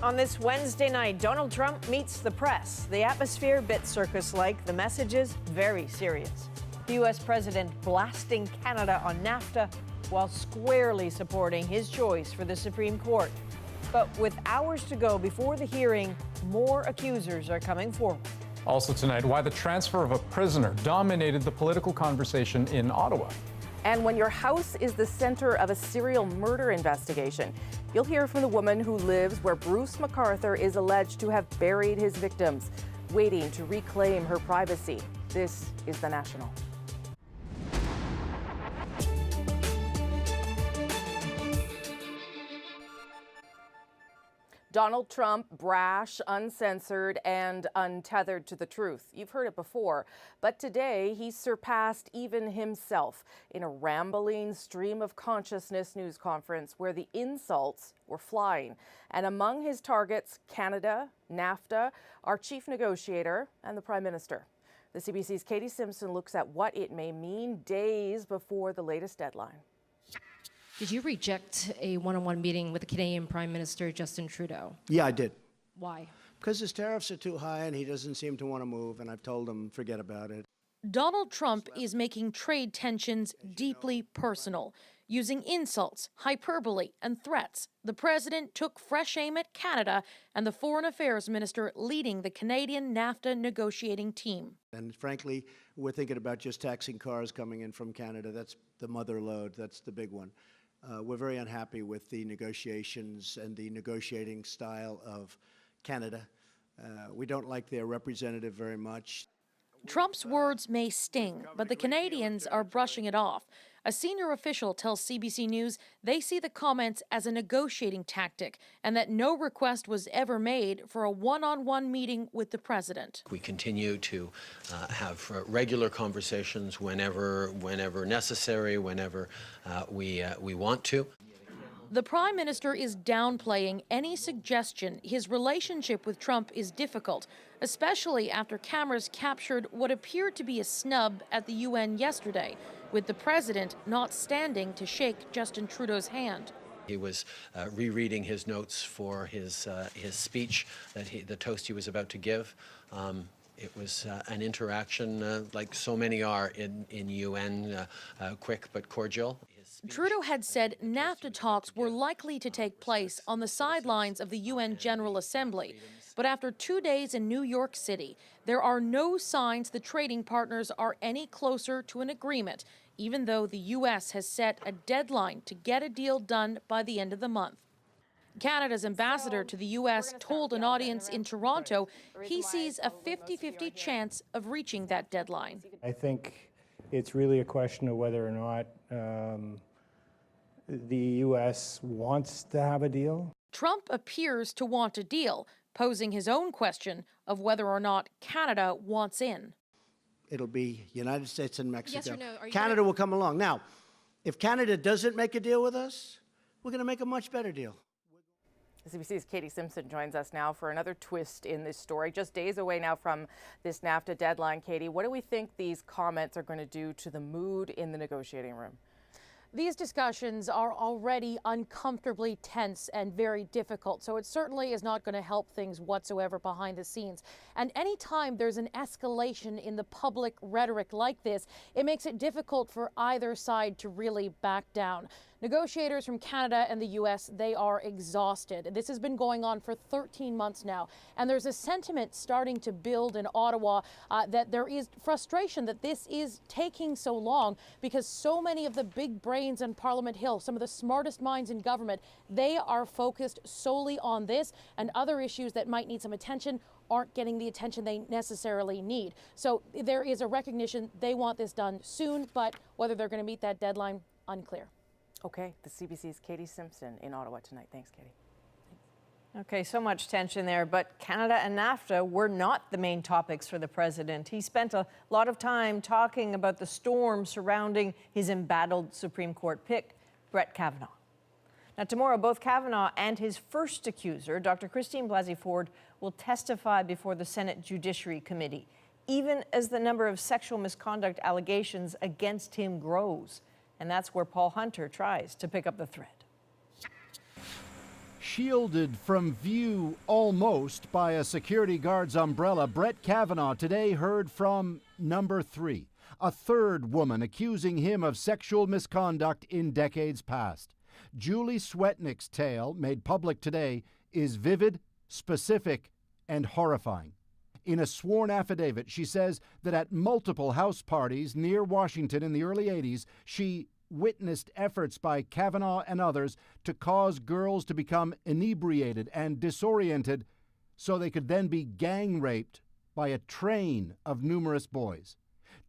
On this Wednesday night, Donald Trump meets the press. The atmosphere, bit circus-like. The messages, very serious. The U.S. president blasting Canada on NAFTA while squarely supporting his choice for the Supreme Court. But with hours to go before the hearing, more accusers are coming forward. Also tonight, why the transfer of a prisoner dominated the political conversation in Ottawa. And when your house is the center of a serial murder investigation, you'll hear from the woman who lives where Bruce McArthur is alleged to have buried his victims, waiting to reclaim her privacy. This is The National. Donald Trump, brash, uncensored, and untethered to the truth. You've heard it before, but today he surpassed even himself in a rambling stream of consciousness news conference where the insults were flying. And among his targets, Canada, NAFTA, our chief negotiator, and the Prime Minister. The CBC's Katie Simpson looks at what it may mean days before the latest deadline. Did you reject a one-on-one meeting with the Canadian Prime Minister, Justin Trudeau? Yeah, I did. Why? Because his tariffs are too high and he doesn't seem to want to move, and I've told him, forget about it. Donald Trump is making trade tensions deeply personal, using insults, hyperbole, and threats. The president took fresh aim at Canada and the Foreign Affairs Minister leading the Canadian NAFTA negotiating team. And frankly, we're thinking about just taxing cars coming in from Canada. That's the mother lode. That's the big one. We're very unhappy with the negotiations and the negotiating style of Canada. We don't like their representative very much. Trump's words may sting, but the Canadians are brushing it off. A senior official tells CBC News they see the comments as a negotiating tactic and that no request was ever made for a one-on-one meeting with the president. We continue to have regular conversations whenever necessary, whenever we want to. The Prime Minister is downplaying any suggestion his relationship with Trump is difficult, especially after cameras captured what appeared to be a snub at the UN yesterday, with the president not standing to shake Justin Trudeau's hand. He was rereading his notes for his speech, the toast he was about to give. It was an interaction like so many are in UN, quick but cordial. Trudeau had said NAFTA talks were likely to take place on the sidelines of the UN General Assembly. But after 2 days in New York City, there are no signs the trading partners are any closer to an agreement, even though the U.S. has set a deadline to get a deal done by the end of the month. Canada's ambassador to the U.S. told an audience in Toronto he sees a 50-50 chance of reaching that deadline. I think it's really a question of whether or not the U.S. wants to have a deal. Trump appears to want a deal, posing his own question of whether or not Canada wants in. It'll be United States and Mexico. Yes or no? Canada will come along. Now, if Canada doesn't make a deal with us, we're going to make a much better deal. CBC's Katie Simpson joins us now for another twist in this story. Just days away now from this NAFTA deadline, Katie, what do we think these comments are going to do to the mood in the negotiating room? These discussions are already uncomfortably tense and very difficult, so it certainly is not going to help things whatsoever behind the scenes. And anytime there's an escalation in the public rhetoric like this, it makes it difficult for either side to really back down. Negotiators from Canada and the U.S., they are exhausted. This has been going on for 13 months now, and there's a sentiment starting to build in Ottawa that there is frustration that this is taking so long because so many of the big brains on Parliament Hill, some of the smartest minds in government, they are focused solely on this, and other issues that might need some attention aren't getting the attention they necessarily need. So there is a recognition they want this done soon, but whether they're going to meet that deadline, unclear. Okay, the CBC's Katie Simpson in Ottawa tonight. Thanks, Katie. Okay, so much tension there, but Canada and NAFTA were not the main topics for the president. He spent a lot of time talking about the storm surrounding his embattled Supreme Court pick, Brett Kavanaugh. Now, tomorrow, both Kavanaugh and his first accuser, Dr. Christine Blasey Ford, will testify before the Senate Judiciary Committee, even as the number of sexual misconduct allegations against him grows. And that's where Paul Hunter tries to pick up the thread. shielded from view almost by a security guard's umbrella, Brett Kavanaugh today heard from number 3, a third woman accusing him of sexual misconduct in decades past. Julie Swetnick's tale, made public today, is vivid, specific, and horrifying. In a sworn affidavit, she says that at multiple house parties near Washington in the early 80s, she witnessed efforts by Kavanaugh and others to cause girls to become inebriated and disoriented so they could then be gang raped by a train of numerous boys.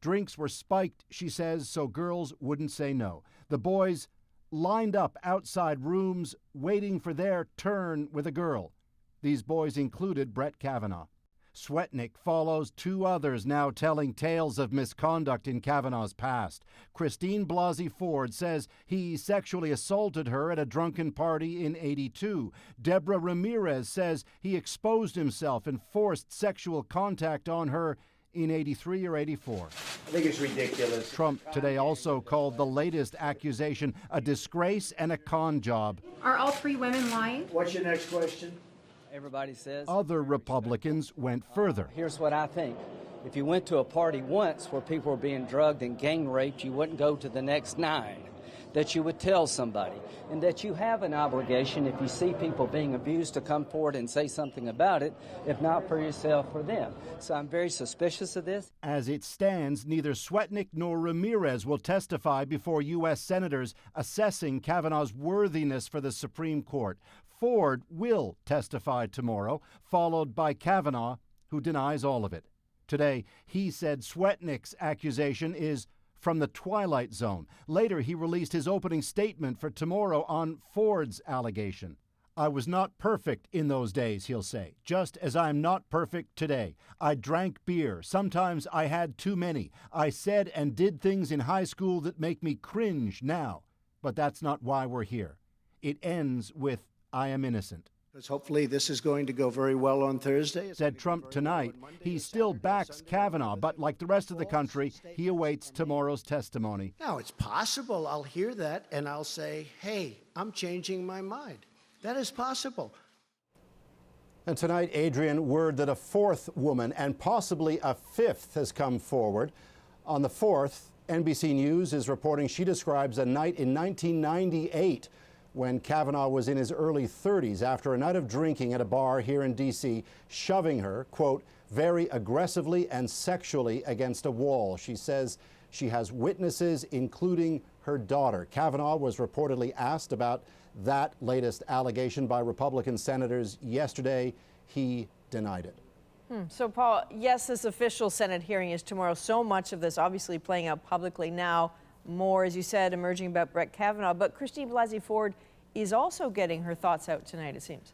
Drinks were spiked, she says, so girls wouldn't say no. The boys lined up outside rooms waiting for their turn with a girl. These boys included Brett Kavanaugh. Swetnick follows 2 others now telling tales of misconduct in Kavanaugh's past. Christine Blasey Ford says he sexually assaulted her at a drunken party in '82. Deborah Ramirez says he exposed himself and forced sexual contact on her in '83 or '84. I think it's ridiculous. Trump today also called the latest accusation a disgrace and a con job. Are all 3 women lying? What's your next question? Everybody says. Other Republicans went further. Here's what I think. If you went to a party once where people were being drugged and gang raped, you wouldn't go to the next 9. That you would tell somebody. And that you have an obligation, if you see people being abused, to come forward and say something about it, if not for yourself, for them. So I'm very suspicious of this. As it stands, neither Swetnick nor Ramirez will testify before U.S. senators assessing Kavanaugh's worthiness for the Supreme Court. Ford will testify tomorrow, followed by Kavanaugh, who denies all of it. Today, he said Swetnick's accusation is from the Twilight Zone. Later, he released his opening statement for tomorrow on Ford's allegation. I was not perfect in those days, he'll say, just as I am not perfect today. I drank beer. Sometimes I had too many. I said and did things in high school that make me cringe now. But that's not why we're here. It ends with I am innocent. Because hopefully this is going to go very well on Thursday. Said Trump tonight. He still backs Kavanaugh, but like the rest of the country, he awaits tomorrow's testimony. Now, it's possible I'll hear that and I'll say, hey, I'm changing my mind. That is possible. And tonight, Adrian, word that a 4th woman and possibly a 5th has come forward. On the 4th, NBC News is reporting she describes a night in 1998 when Kavanaugh was in his early 30s after a night of drinking at a bar here in D.C., shoving her, quote, very aggressively and sexually against a wall. She says she has witnesses, including her daughter. Kavanaugh was reportedly asked about that latest allegation by Republican senators yesterday. He denied it. So, Paul, yes, this official Senate hearing is tomorrow. So much of this obviously playing out publicly now. More, as you said, emerging about Brett Kavanaugh. But Christine Blasey Ford is also getting her thoughts out tonight, it seems.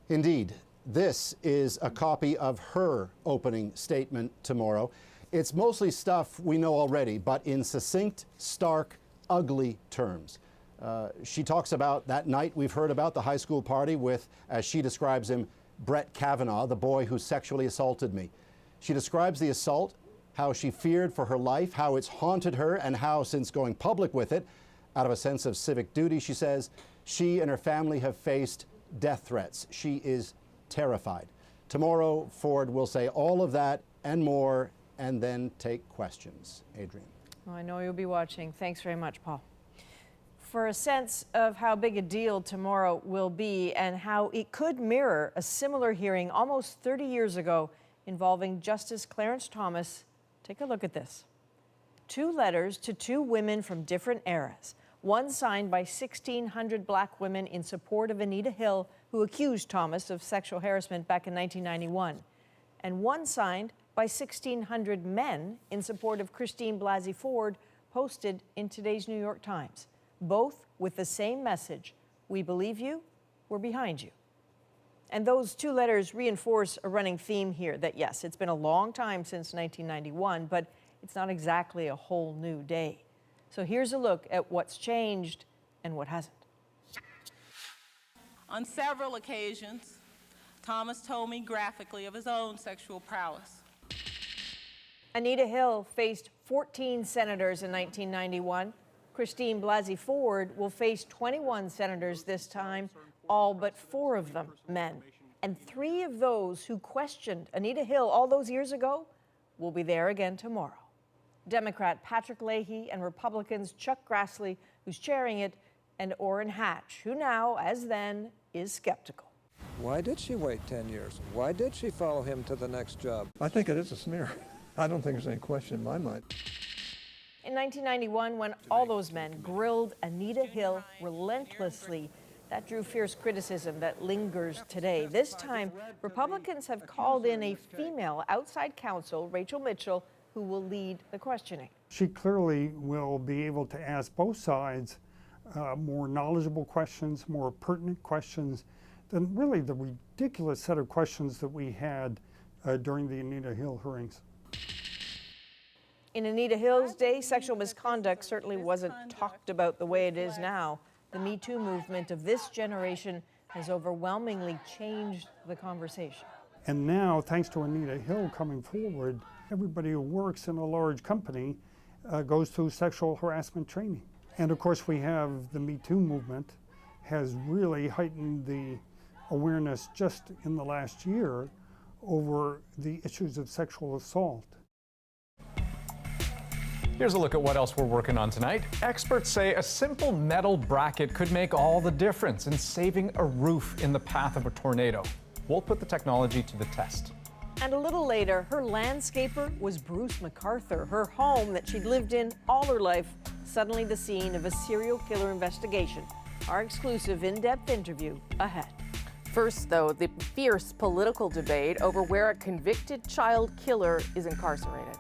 Indeed. This is a copy of her opening statement tomorrow. It's mostly stuff we know already, but in succinct, stark, ugly terms. She talks about that night we've heard about, the high school party with, as she describes him, Brett Kavanaugh, the boy who sexually assaulted me. She describes the assault, how she feared for her life, how it's haunted her, and how, since going public with it, out of a sense of civic duty, she says, she and her family have faced death threats. She is terrified. Tomorrow, Ford will say all of that and more, and then take questions. Adrian. Well, I know you'll be watching. Thanks very much, Paul. For a sense of how big a deal tomorrow will be and how it could mirror a similar hearing almost 30 years ago involving Justice Clarence Thomas, take a look at this. 2 letters to 2 women from different eras. One signed by 1,600 black women in support of Anita Hill, who accused Thomas of sexual harassment back in 1991. And one signed by 1,600 men in support of Christine Blasey Ford, posted in today's New York Times. Both with the same message: we believe you, we're behind you. And those 2 letters reinforce a running theme here that, yes, it's been a long time since 1991, but it's not exactly a whole new day. So here's a look at what's changed and what hasn't. On several occasions, Thomas told me graphically of his own sexual prowess. Anita Hill faced 14 senators in 1991. Christine Blasey Ford will face 21 senators this time, all but 4 of them men. And 3 of those who questioned Anita Hill all those years ago will be there again tomorrow. Democrat Patrick Leahy and Republicans Chuck Grassley, who's chairing it, and Orrin Hatch, who now, as then, is skeptical. Why did she wait 10 years? Why did she follow him to the next job? I think it is a smear. I don't think there's any question in my mind. In 1991, when all those men grilled Anita Hill relentlessly, that drew fierce criticism that lingers today. This time, Republicans have called in a female outside counsel, Rachel Mitchell, who will lead the questioning. She clearly will be able to ask both sides more knowledgeable questions, more pertinent questions than really the ridiculous set of questions that we had during the Anita Hill hearings. In Anita Hill's day, sexual misconduct certainly wasn't talked about the way it is now. The Me Too movement of this generation has overwhelmingly changed the conversation. And now, thanks to Anita Hill coming forward, everybody who works in a large company goes through sexual harassment training. And of course, we have the Me Too movement has really heightened the awareness just in the last year over the issues of sexual assault. Here's a look at what else we're working on tonight. Experts say a simple metal bracket could make all the difference in saving a roof in the path of a tornado. We'll put the technology to the test. And a little later, her landscaper was Bruce MacArthur. Her home that she'd lived in all her life, suddenly the scene of a serial killer investigation. Our exclusive in-depth interview ahead. First, though, the fierce political debate over where a convicted child killer is incarcerated.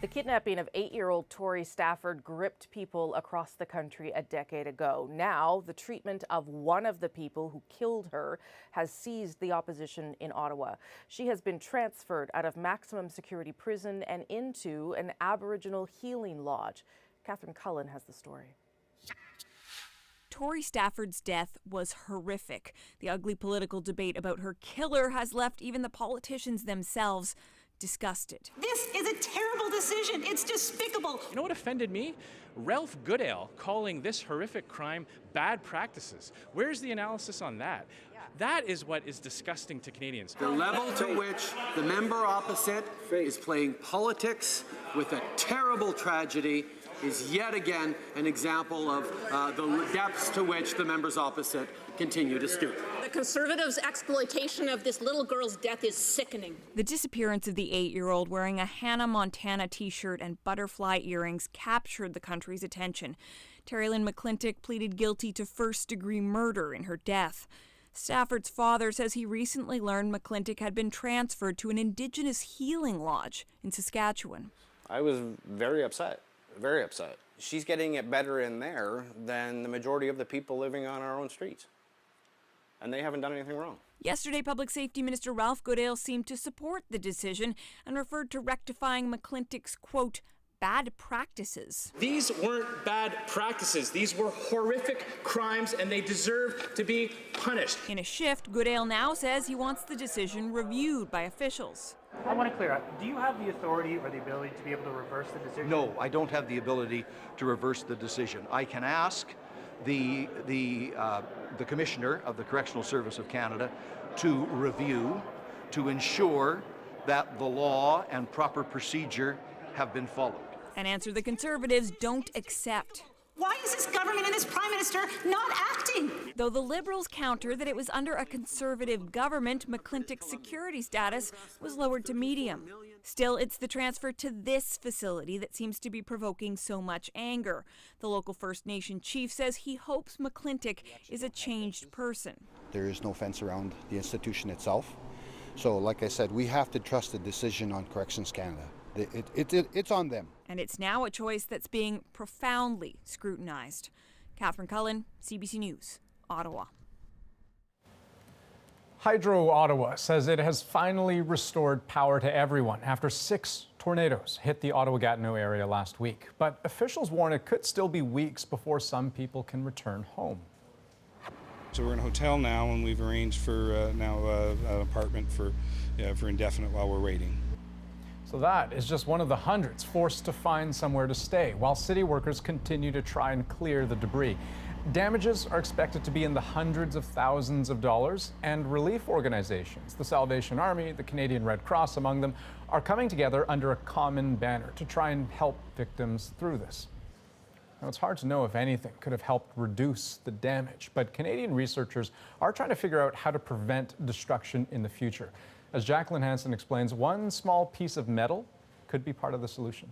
The kidnapping of 8-year-old Tori Stafford gripped people across the country a decade ago. Now, the treatment of one of the people who killed her has seized the opposition in Ottawa. She has been transferred out of maximum security prison and into an Aboriginal healing lodge. Catherine Cullen has the story. Tori Stafford's death was horrific. The ugly political debate about her killer has left even the politicians themselves disgusted. This is a terrible decision. It's despicable. You know what offended me? Ralph Goodale calling this horrific crime bad practices. Where's the analysis on that? That is what is disgusting to Canadians. The level to which the member opposite is playing politics with a terrible tragedy is yet again an example of the depths to which the members opposite continue to stoop. The Conservatives' exploitation of this little girl's death is sickening. The disappearance of the 8-year-old wearing a Hannah Montana t-shirt and butterfly earrings captured the country's attention. Terry Lynn McClintock pleaded guilty to first-degree murder in her death. Stafford's father says he recently learned McClintock had been transferred to an Indigenous healing lodge in Saskatchewan. I was very upset. Very upset. She's getting it better in there than the majority of the people living on our own streets. And they haven't done anything wrong. Yesterday, Public Safety Minister Ralph Goodale seemed to support the decision and referred to rectifying McClintock's, quote, bad practices. These weren't bad practices. These were horrific crimes and they deserve to be punished. In a shift, Goodale now says he wants the decision reviewed by officials. I want to clear up. Do you have the authority or the ability to be able to reverse the decision? No, I don't have the ability to reverse the decision. I can ask the Commissioner of the Correctional Service of Canada to review, to ensure that the law and proper procedure have been followed. An answer the Conservatives don't accept. Why is this government and this Prime Minister not acting? Though the Liberals counter that it was under a Conservative government, McClintock's security status was lowered to medium. Still, it's the transfer to this facility that seems to be provoking so much anger. The local First Nation chief says he hopes McClintock is a changed person. There is no fence around the institution itself. So, like I said, we have to trust the decision on Corrections Canada. It's on them. And it's now a choice that's being profoundly scrutinized. Catherine Cullen, CBC News, Ottawa. Hydro Ottawa says it has finally restored power to everyone after 6 tornadoes hit the Ottawa-Gatineau area last week. But officials warn it could still be weeks before some people can return home. So we're in a hotel now, and we've arranged for an apartment for indefinite while we're waiting. So that is just one of the hundreds forced to find somewhere to stay while city workers continue to try and clear the debris. Damages are expected to be in the hundreds of thousands of dollars, and relief organizations, the Salvation Army, the Canadian Red Cross among them, are coming together under a common banner to try and help victims through this. Now, it's hard to know if anything could have helped reduce the damage, but Canadian researchers are trying to figure out how to prevent destruction in the future. As Jacqueline Hansen explains, one small piece of metal could be part of the solution.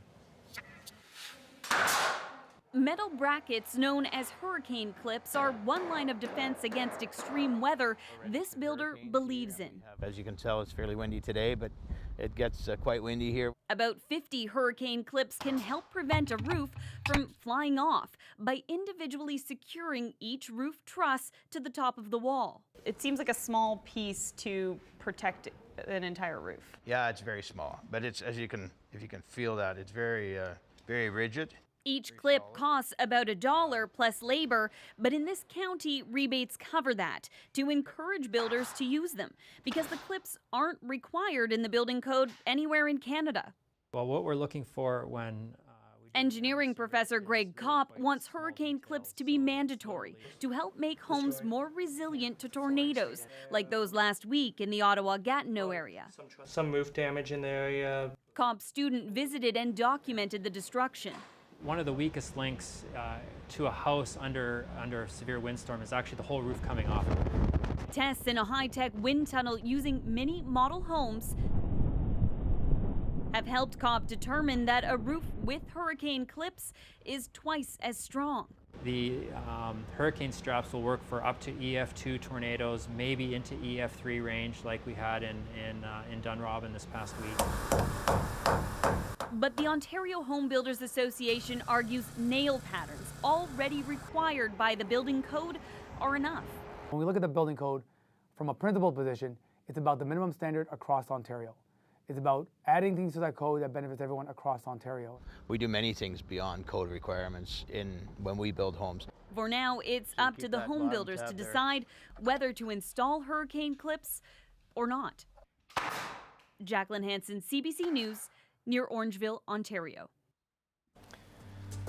Metal brackets known as hurricane clips are one line of defense against extreme weather this builder believes in. As you can tell, it's fairly windy today, but it gets quite windy here. About 50 hurricane clips can help prevent a roof from flying off by individually securing each roof truss to the top of the wall. It seems like a small piece to protect an entire roof. Yeah, it's very small, but it's, if you can feel that, it's very, very rigid. Each clip costs about $1 plus labor, but in this county, rebates cover that to encourage builders to use them because the clips aren't required in the building code anywhere in Canada. Well, what we're looking for when Engineering professor Greg Kopp wants hurricane clips to be mandatory to help make homes more resilient to tornadoes, like those last week in the Ottawa-Gatineau area. Some roof damage in the area. Kopp's student visited and documented the destruction. one of the weakest links to a house under a severe windstorm is actually the whole roof coming off. Tests in a high-tech wind tunnel using mini model homes have helped Kopp determine that a roof with hurricane clips is twice as strong. The hurricane straps will work for up to EF2 tornadoes, maybe into EF3 range like we had in Dunrobin this past week. But the Ontario Home Builders Association argues nail patterns already required by the building code are enough. When we look at the building code from a principal position, it's about the minimum standard across Ontario. It's about adding things to that code that benefits everyone across Ontario. We do many things beyond code requirements when we build homes. For now, it's up to the home builders to decide whether to install hurricane clips or not. Jacqueline Hansen, CBC News, near Orangeville, Ontario.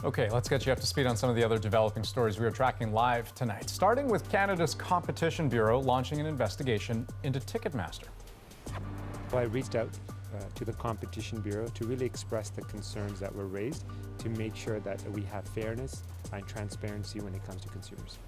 Okay, let's get you up to speed on some of the other developing stories we are tracking live tonight. Starting with Canada's Competition Bureau launching an investigation into Ticketmaster. I reached out to the Competition Bureau to really express the concerns that were raised to make sure that we have fairness and transparency when it comes to consumers.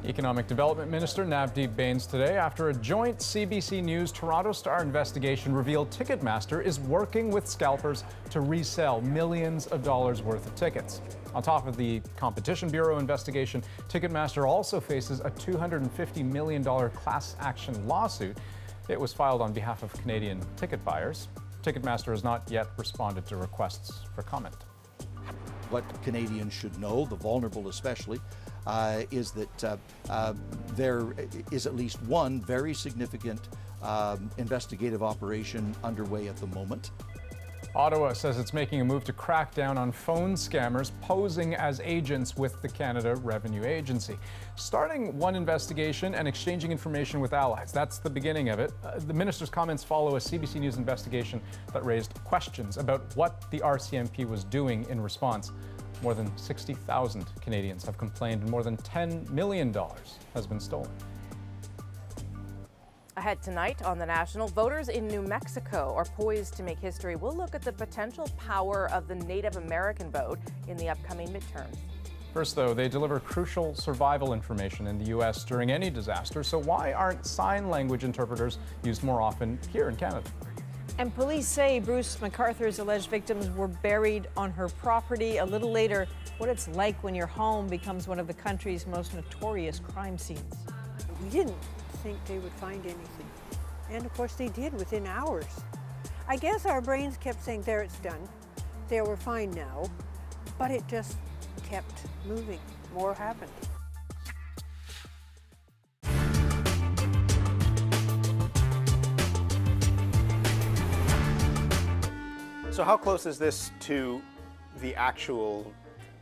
Economic Development Minister Navdeep Bains today after a joint CBC News Toronto Star investigation revealed Ticketmaster is working with scalpers to resell millions of dollars worth of tickets. On top of the Competition Bureau investigation, Ticketmaster also faces a $250 million class action lawsuit. It was filed on behalf of Canadian ticket buyers. Ticketmaster has not yet responded to requests for comment. What Canadians should know, the vulnerable especially, is that there is at least one very significant investigative operation underway at the moment. Ottawa says it's making a move to crack down on phone scammers posing as agents with the Canada Revenue Agency. Starting one investigation and exchanging information with allies. That's the beginning of it. The minister's comments follow a CBC News investigation that raised questions about what the RCMP was doing in response. More than 60,000 Canadians have complained and more than $10 million has been stolen. Ahead tonight on The National, voters in New Mexico are poised to make history. We'll look at the potential power of the Native American vote in the upcoming midterms. First, though, they deliver crucial survival information in the U.S. during any disaster, so why aren't sign language interpreters used more often here in Canada? And police say Bruce MacArthur's alleged victims were buried on her property. A little later, what it's like when your home becomes one of the country's most notorious crime scenes. We didn't think they would find anything. And of course they did within hours. I guess our brains kept saying, there, it's done. There, we're fine now. But it just kept moving. More happened. So how close is this to the actual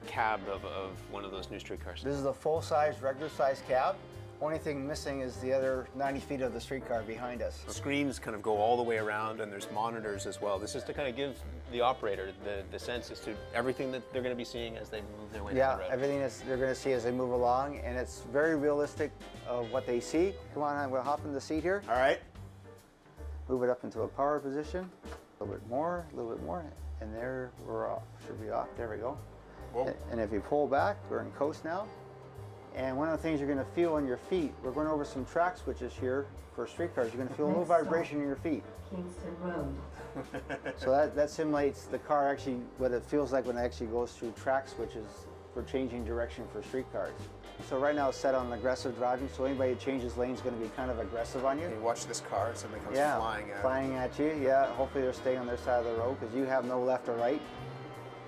cab of one of those new streetcars? This is a full-size, regular-size cab. Only thing missing is the other 90 feet of the streetcar behind us. The screens kind of go all the way around, and there's monitors as well. This is to kind of give the operator the sense as to everything that they're going to be seeing as they move their way down the road. Yeah, everything they're going to see as they move along, and it's very realistic of what they see. Come on, I'm going to hop in the seat here. All right. Move it up into a power position. A little bit more, and there we're off. Should be off. There we go. Whoa. And if you pull back, we're in coast now. And one of the things you're going to feel on your feet, we're going over some track switches here for streetcars. You're going to feel a little vibration in your feet. Kingston Road. So that simulates the car actually, what it feels like when it actually goes through track switches for changing direction for streetcars. So right now it's set on aggressive driving, so anybody who changes lanes is going to be kind of aggressive on you. You watch this car, somebody comes flying at you. Yeah, hopefully they're staying on their side of the road because you have no left or right.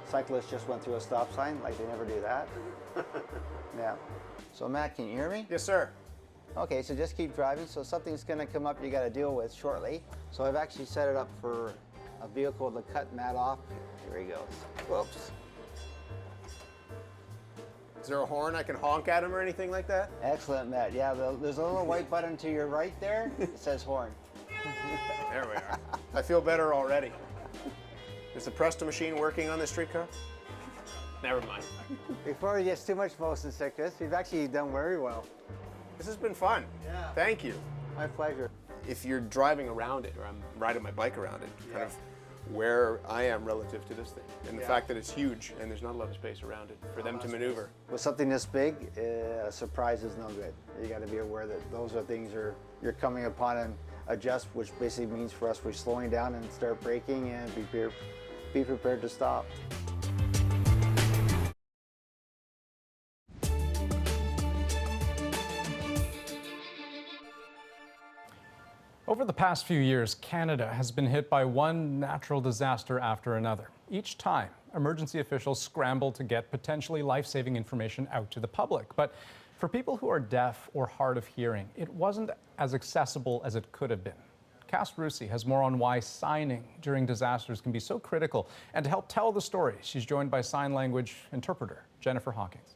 Cyclists just went through a stop sign, like they never do that. Yeah. So Matt, can you hear me? Yes, sir. Okay, so just keep driving. So something's going to come up you got to deal with shortly. So I've actually set it up for a vehicle to cut Matt off. Here he goes. Whoops. Is there a horn I can honk at him or anything like that? Excellent, Matt. Yeah, there's a little white button to your right there. It says horn. There we are. I feel better already. Is the Presto machine working on this streetcar? Never mind. Before it gets too much motion sickness, we've actually done very well. This has been fun. Yeah. Thank you. My pleasure. If you're driving around it, or I'm riding my bike around it, kind of where I am relative to this thing, and the fact that it's huge and there's not a lot of space around it for them to maneuver. With something this big, a surprise is no good. You got to be aware that those are things you're coming upon and adjust, which basically means for us we're slowing down and start braking and be prepared to stop. Over the past few years, Canada has been hit by one natural disaster after another. Each time, emergency officials scramble to get potentially life-saving information out to the public. But for people who are deaf or hard of hearing, it wasn't as accessible as it could have been. Cass Rusi has more on why signing during disasters can be so critical. And to help tell the story, she's joined by sign language interpreter Jennifer Hawkins.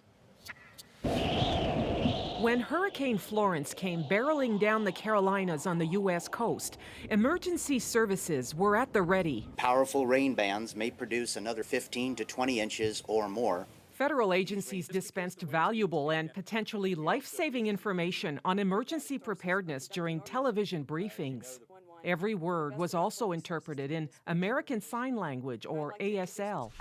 When Hurricane Florence came barreling down the Carolinas on the U.S. coast, emergency services were at the ready. Powerful rain bands may produce another 15 to 20 inches or more. Federal agencies dispensed valuable and potentially life-saving information on emergency preparedness during television briefings. Every word was also interpreted in American Sign Language, or ASL.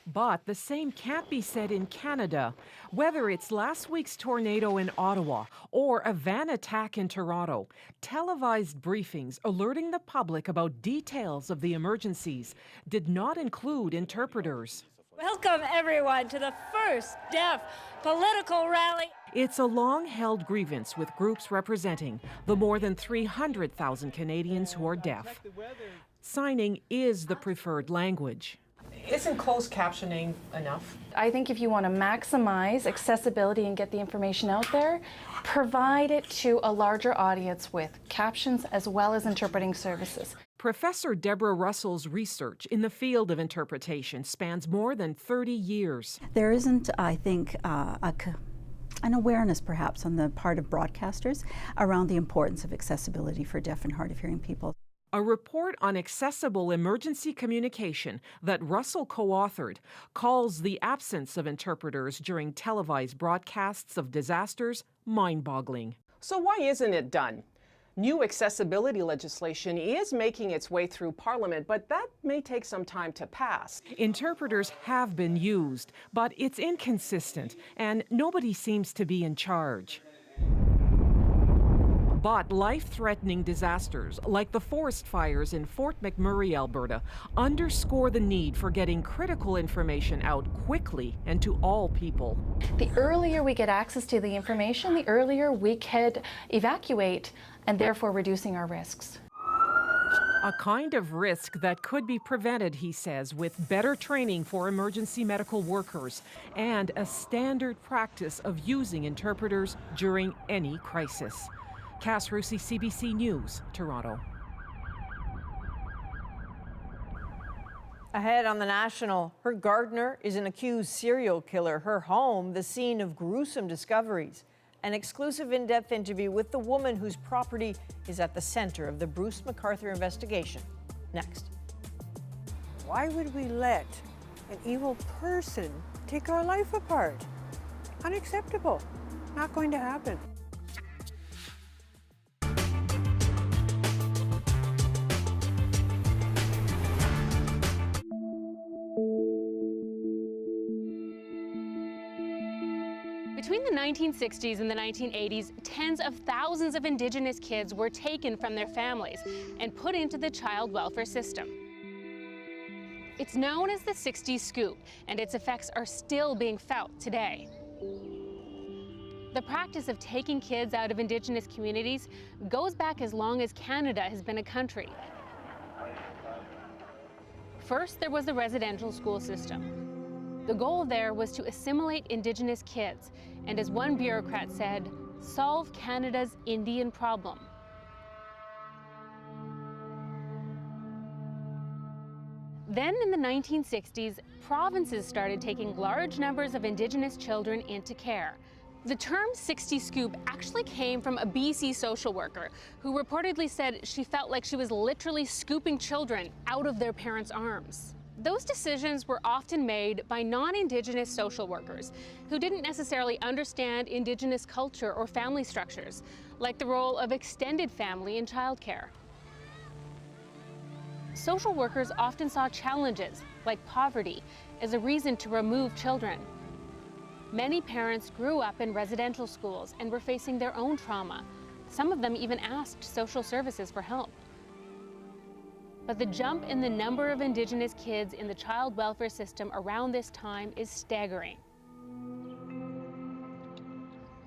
But the same can't be said in Canada. Whether it's last week's tornado in Ottawa or a van attack in Toronto, televised briefings alerting the public about details of the emergencies did not include interpreters. Welcome, everyone, to the first deaf political rally. It's a long-held grievance with groups representing the more than 300,000 Canadians who are deaf. Signing is the preferred language. Isn't closed captioning enough? I think if you want to maximize accessibility and get the information out there, provide it to a larger audience with captions as well as interpreting services. Professor Deborah Russell's research in the field of interpretation spans more than 30 years. There isn't, I think, an awareness perhaps on the part of broadcasters around the importance of accessibility for deaf and hard of hearing people. A report on accessible emergency communication that Russell co-authored calls the absence of interpreters during televised broadcasts of disasters mind-boggling. So why isn't it done? New accessibility legislation is making its way through Parliament, but that may take some time to pass. Interpreters have been used, but it's inconsistent, and nobody seems to be in charge. But life-threatening disasters, like the forest fires in Fort McMurray, Alberta, underscore the need for getting critical information out quickly and to all people. The earlier we get access to the information, the earlier we could evacuate, and therefore reducing our risks. A kind of risk that could be prevented, he says, with better training for emergency medical workers and a standard practice of using interpreters during any crisis. Cass Rusi, CBC News, Toronto. Ahead on the National, her gardener is an accused serial killer. Her home, the scene of gruesome discoveries. An exclusive in-depth interview with the woman whose property is at the center of the Bruce McArthur investigation. Next. Why would we let an evil person take our life apart? Unacceptable. Not going to happen. Between the 1960s and the 1980s, tens of thousands of Indigenous kids were taken from their families and put into the child welfare system. It's known as the 60s scoop, and its effects are still being felt today. The practice of taking kids out of Indigenous communities goes back as long as Canada has been a country. First, there was the residential school system. The goal there was to assimilate Indigenous kids, and as one bureaucrat said, solve Canada's Indian problem. Then in the 1960s, provinces started taking large numbers of Indigenous children into care. The term 60 scoop actually came from a BC social worker who reportedly said she felt like she was literally scooping children out of their parents' arms. Those decisions were often made by non-Indigenous social workers who didn't necessarily understand Indigenous culture or family structures, like the role of extended family in childcare. Social workers often saw challenges, like poverty, as a reason to remove children. Many parents grew up in residential schools and were facing their own trauma. Some of them even asked social services for help. But the jump in the number of Indigenous kids in the child welfare system around this time is staggering.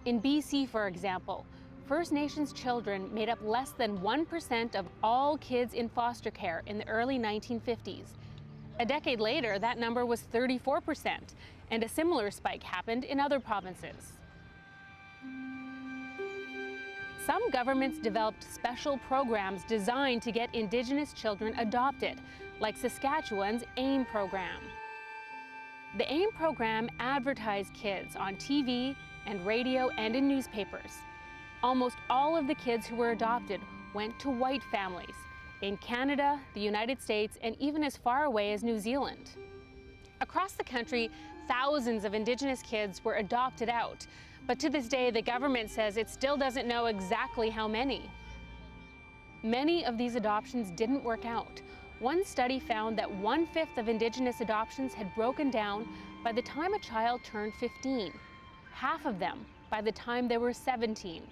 In BC, for example, First Nations children made up less than 1% of all kids in foster care in the early 1950s. A decade later, that number was 34%, and a similar spike happened in other provinces. Some governments developed special programs designed to get Indigenous children adopted, like Saskatchewan's AIM program. The AIM program advertised kids on TV and radio and in newspapers. Almost all of the kids who were adopted went to white families in Canada, the United States, and even as far away as New Zealand. Across the country, thousands of Indigenous kids were adopted out, but to this day, the government says it still doesn't know exactly how many. Many of these adoptions didn't work out. One study found that 1/5 of Indigenous adoptions had broken down by the time a child turned 15, half of them by the time they were 17.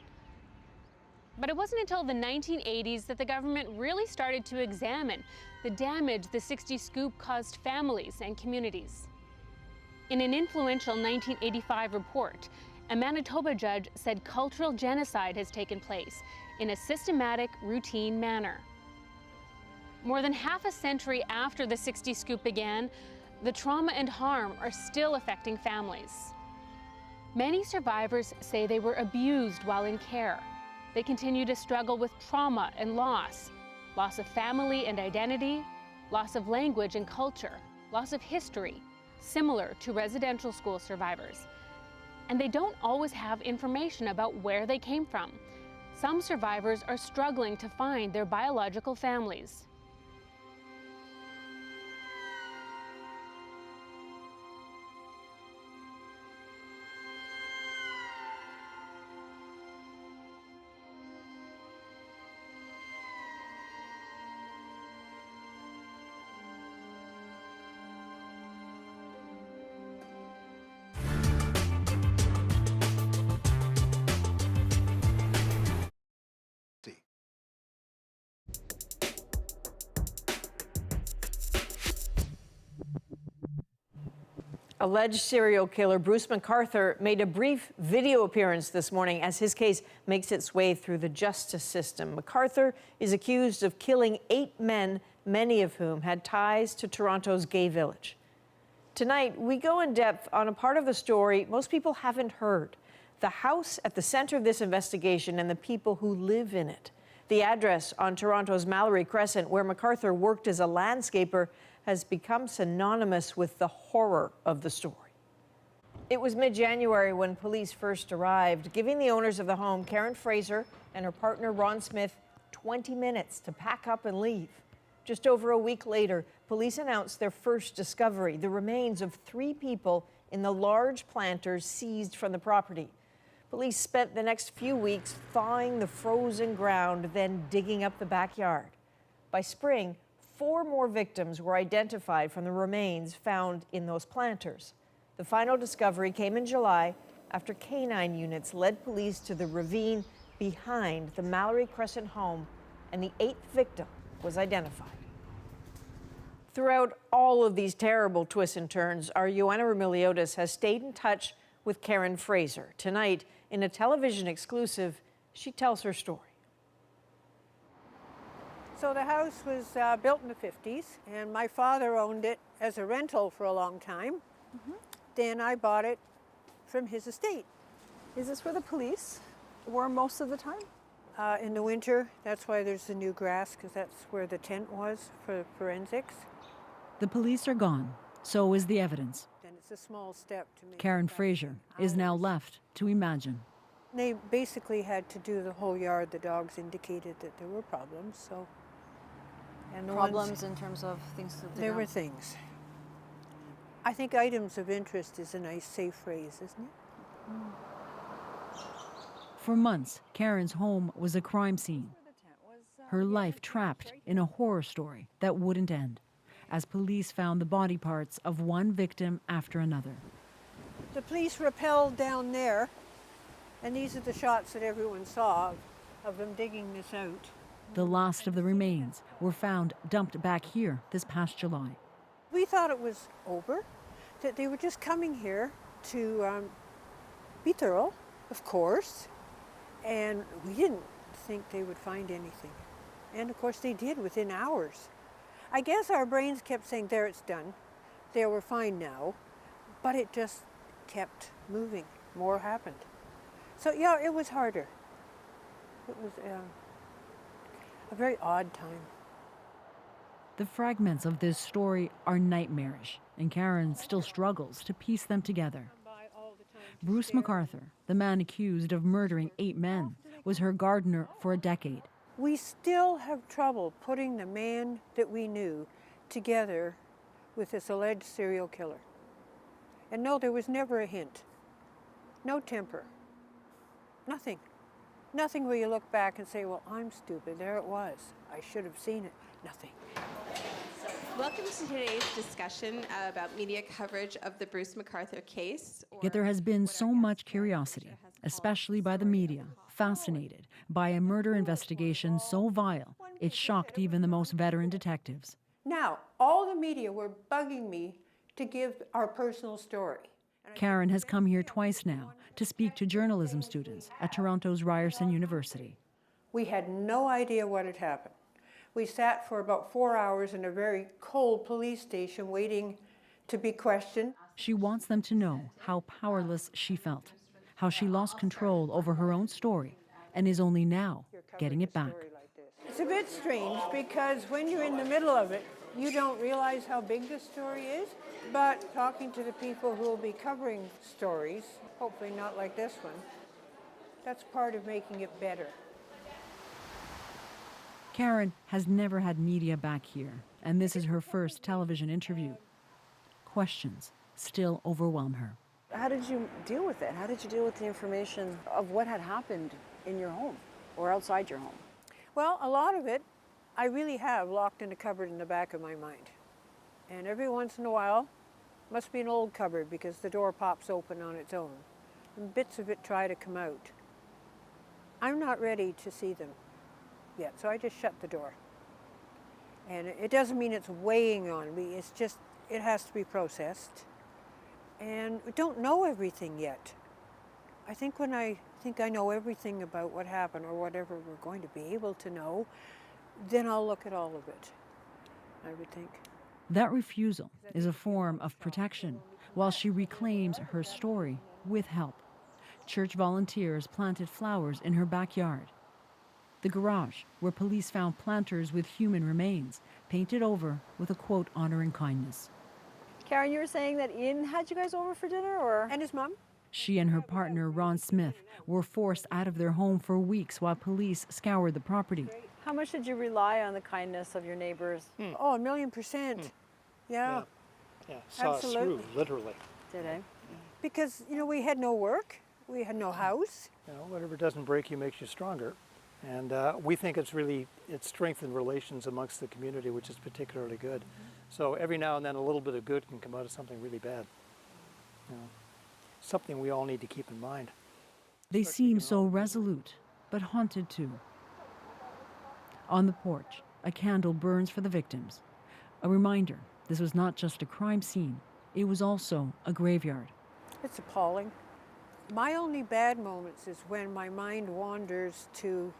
But it wasn't until the 1980s that the government really started to examine the damage the 60 scoop caused families and communities. In an influential 1985 report, a Manitoba judge said cultural genocide has taken place in a systematic, routine manner. More than half a century after the 60 scoop began, the trauma and harm are still affecting families. Many survivors say they were abused while in care. They continue to struggle with trauma and loss of family and identity, loss of language and culture, loss of history, similar to residential school survivors. And they don't always have information about where they came from. Some survivors are struggling to find their biological families. Alleged serial killer Bruce McArthur made a brief video appearance this morning as his case makes its way through the justice system. McArthur is accused of killing 8 men, many of whom had ties to Toronto's gay village. Tonight, we go in depth on a part of the story most people haven't heard: the house at the center of this investigation and the people who live in it. The address on Toronto's Mallory Crescent, where McArthur worked as a landscaper, has become synonymous with the horror of the story. It was mid-January when police first arrived, giving the owners of the home, Karen Fraser and her partner Ron Smith, 20 minutes to pack up and leave. Just over a week later, police announced their first discovery, the remains of 3 people in the large planters seized from the property. Police spent the next few weeks thawing the frozen ground, then digging up the backyard. By spring, 4 more victims were identified from the remains found in those planters. The final discovery came in July after canine units led police to the ravine behind the Mallory Crescent home, and the 8th victim was identified. Throughout all of these terrible twists and turns, our Ioana Remiliotis has stayed in touch with Karen Fraser. Tonight, in a television exclusive, she tells her story. So the house was built in the 50s, and my father owned it as a rental for a long time. Then I bought it from his estate. Is this where the police were most of the time? In the winter, that's why there's the new grass, because that's where the tent was for forensics. The police are gone, so is the evidence. Then it's a small step to make Karen Fraser is now left to imagine. They basically had to do the whole yard. The dogs indicated that there were problems, so. And the Problems in terms of things that there were things. I think items of interest is a nice, safe phrase, isn't it? For months, Karen's home was a crime scene. Her life trapped in a horror story that wouldn't end, as police found the body parts of one victim after another. The police rappelled down there, and these are the shots that everyone saw of them digging this out. The last of the remains were found dumped back here this past July. We thought it was over, that they were just coming here to be thorough, of course, and we didn't think they would find anything. And of course they did within hours. I guess our brains kept saying, there, it's done. There, we're fine now. But it just kept moving. More happened. So yeah, it was harder. It was a very odd time. The fragments of this story are nightmarish, and Karen still struggles to piece them together. Bruce MacArthur, the man accused of murdering 8 men, was her gardener for a decade. We still have trouble putting the man that we knew together with this alleged serial killer. And no, there was never a hint. No temper. Nothing. Nothing where you look back and say, well, I'm stupid. There it was. I should have seen it. Nothing. Welcome to today's discussion about media coverage of the Bruce MacArthur case. Yet there has been so much curiosity, especially by the media, fascinated by a murder investigation so vile it shocked even the most veteran detectives. Now, all the media were bugging me to give our personal story. Karen has come here twice now to speak to journalism students at Toronto's Ryerson University. We had no idea what had happened. We sat for about 4 hours in a very cold police station waiting to be questioned. She wants them to know how powerless she felt, how she lost control over her own story and is only now getting it back. It's a bit strange because when you're in the middle of it, you don't realize how big the story is. But talking to the people who will be covering stories, hopefully not like this one, that's part of making it better. Karen has never had media back here, and this is her first television interview. Questions still overwhelm her. How did you deal with it? How did you deal with the information of what had happened in your home or outside your home? Well, a lot of it I really have locked in a cupboard in the back of my mind. And every once in a while, must be an old cupboard because the door pops open on its own. And bits of it try to come out. I'm not ready to see them yet, so I just shut the door. And it doesn't mean it's weighing on me, it's just, it has to be processed. And we don't know everything yet. I think when I think I know everything about what happened or whatever we're going to be able to know, then I'll look at all of it, I would think. That refusal is a form of protection while she reclaims her story with help. Church volunteers planted flowers in her backyard. The garage, where police found planters with human remains, painted over with a quote honoring kindness. Karen, you were saying that Ian had you guys over for dinner, or? And his mom? She and her partner, Ron Smith, were forced out of their home for weeks while police scoured the property. How much did you rely on the kindness of your neighbors? Oh, 1,000,000%. Yeah. Yeah, saw us through, literally. Did I? Because, you know, we had no work, we had no house. You know, whatever doesn't break you makes you stronger. And we think it's strengthened relations amongst the community, which is particularly good. So every now and then a little bit of good can come out of something really bad. You know, something we all need to keep in mind. They seem so resolute, but haunted too. On the porch, a candle burns for the victims. A reminder, this was not just a crime scene, it was also a graveyard. It's appalling. My only bad moments is when my mind wanders to